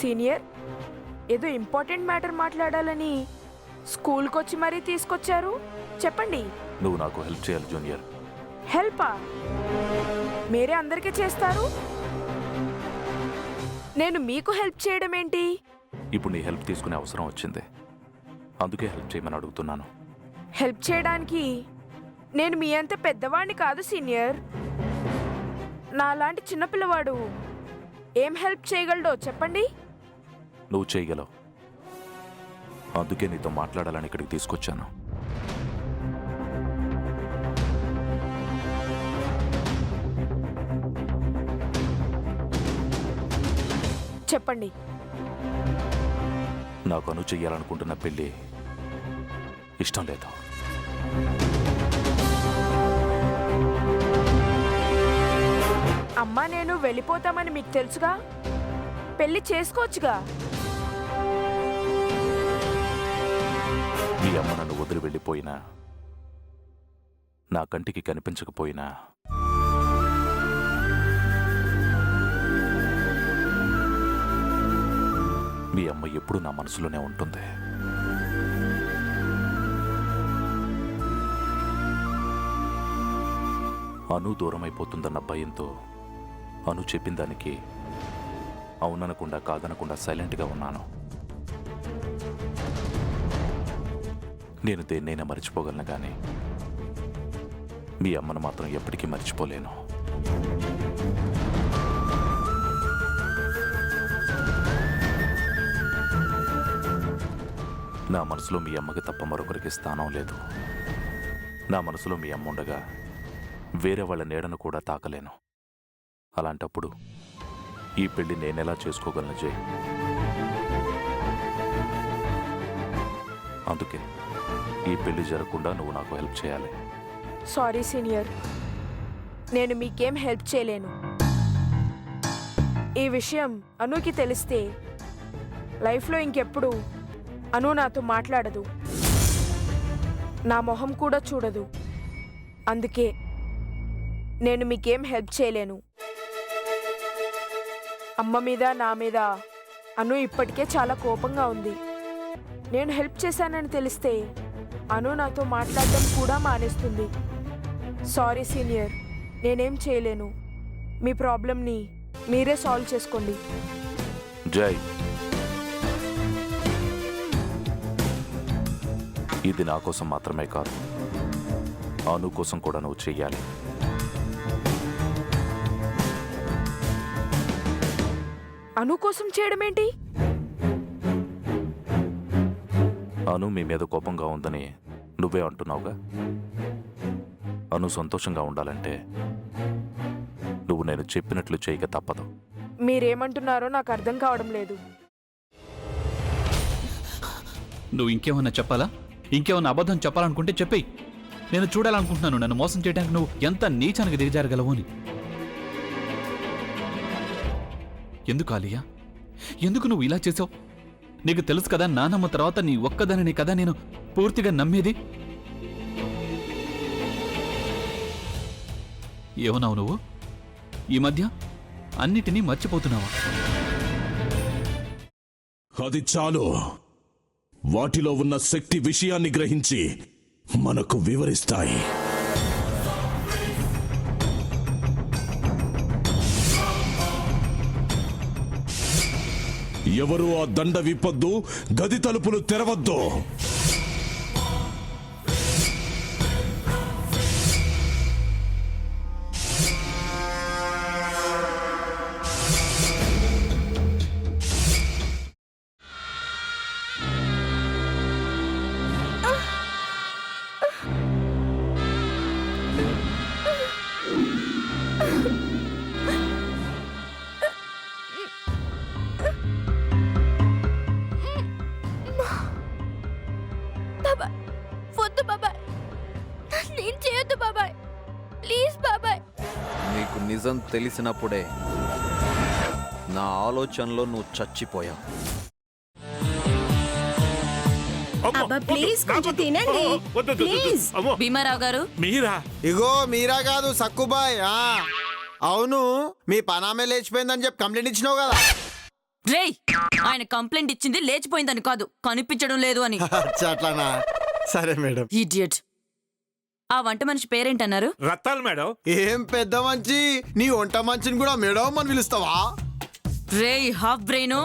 Senior, ఏదో important matter మాట్లాడాలని స్కూల్కి వచ్చి మరీ తీసుకొచ్చారు. చెప్పండి. నువ్వు నాకు హెల్ప్ చేయాలి జూనియర్. హెల్పా? మీరే అందరికీ చేస్తారు, నేను మీకు హెల్ప్ చేయడం ఏంటి? ఇప్పుడు నీ హెల్ప్ తీసుకునే అవసరం వచ్చింది, అందుకే హెల్ప్ చేయమని అడుగుతున్నాను. హెల్ప్ చేయడానికి నేను మీ అంత పెద్దవాడిని కాదు సీనియర్. నాలాంటి చిన్నపిల్లవాడు ఏం హెల్ప్ చేయగలడో చెప్పండి. నువ్వు చేయగలవు, అందుకే నీతో మాట్లాడాలని ఇక్కడికి తీసుకొచ్చాను. చెప్పండి. నాకు అను చెయ్యాలనుకుంటున్న పెళ్ళి ఇష్టం లేదు. అమ్మా నేను వెళ్ళిపోతామని మీకు తెలుసుగా, పెళ్లి చేసుకోవచ్చుగా. మీ అమ్మ నన్ను వదిలి వెళ్ళిపోయినా, నా కంటికి కనిపించకపోయినా మీ అమ్మ ఎప్పుడూ నా మనసులోనే ఉంటుంది. అను దూరం అయిపోతుందన్న భయంతో అను చెప్పిన దానికి అవుననకుండా కాదనకుండా సైలెంట్గా ఉన్నాను. నేను దేన్నైనా మర్చిపోగలను కానీ మీ అమ్మను మాత్రం ఎప్పటికీ మర్చిపోలేను. నా మనసులో మీ అమ్మకి తప్ప మరొకరికి స్థానం లేదు. నా మనసులో మీ అమ్మ ఉండగా వేరే వాళ్ళ నీడను కూడా తాకలేను. అలాంటప్పుడు ఈ పెళ్లి నేనెలా చేసుకోగలను జై? అందుకే ఈ పెళ్లి జరగకుండా నువ్వు నాకు హెల్ప్ చేయాలి. సారీ సీనియర్, నేను మీకేం హెల్ప్ చేయలేను. ఈ విషయం అనుకి తెలిస్తే లైఫ్లో ఇంకెప్పుడు అను నాతో మాట్లాడదు, నా మొహం కూడా చూడదు. అందుకే నేను మీకేం హెల్ప్ చేయలేను. అమ్మ మీద నా మీద అను ఇప్పటికే చాలా కోపంగా ఉంది. నేను హెల్ప్ చేశానని తెలిస్తే అను నాతో మాట్లాడడం కూడా మానేస్తుంది. సారీ సీనియర్, నేనేం చేయలేను. మీ ప్రాబ్లంని మీరే సాల్వ్ చేసుకోండి. జై, ఇది నా కోసం మాత్రమే కాదు, అను కోసం కూడా నువ్వు చెయ్యాలి. అను కోసం చేయడం ఏంటి? అను మీ మీద కోపంగా ఉందని నువ్వే అంటున్నావుగా. అను సంతోషంగా ఉండాలంటే నువ్వు నేను చెప్పినట్లు చేయక తప్పదు. మీరేమంటున్నారో నాకు అర్థం కావడం లేదు. నువ్వు ఇంకేమన్నా చెప్పాలా? ఇంకేమన్నా అబద్ధం చెప్పాలనుకుంటే చెప్పేయి. నేను చూడాలనుకుంటున్నాను నన్ను మోసం చేయడానికి నువ్వు ఎంత నీచానికి దిగజారగలవు అని. ఎందుకు ఆలియా, ఎందుకు నువ్వు ఇలా చేసావు? నీకు తెలుసు కదా నానమ్మ తర్వాత నీ ఒక్కదానిని కదా నేను పూర్తిగా నమ్మేది. ఏమన్నావు నువ్వు? ఈ మధ్య అన్నిటినీ మర్చిపోతున్నావా? అది చాలు. వాటిలో ఉన్న శక్తి విషయాన్ని గ్రహించి మనకు వివరిస్తాయి. ఎవరు ఆ దండ విప్పొద్దు, గది తలుపులు తెరవద్దు. నిజం తెలిసినప్పుడే నా ఆలోచనలో నువ్వు చచ్చిపోయావు. భీమారావు గారు, మీరా? ఇగో మీరా కాదు సక్కుబాయ్. అవును, మీ పనామే లేచిపోయిందని చెప్పి కంప్లైంట్ ఇచ్చినావు కదా. రేయ్, ఆయన కంప్లైంట్ ఇచ్చింది లేచిపోయిందని కాదు, కనిపించడం లేదు అని. అచ్చా, అట్లానా? సరే మేడం. ఇడియట్. ఆ వంట మనిషి పేరేంటన్నారు? రత్తాలు మేడం. ఏం పెద్ద మంచి, నీ వంట మంచిని కూడా మేడం అని పిలుస్తావా? రేయ్ హాఫ్ బ్రెయిన్,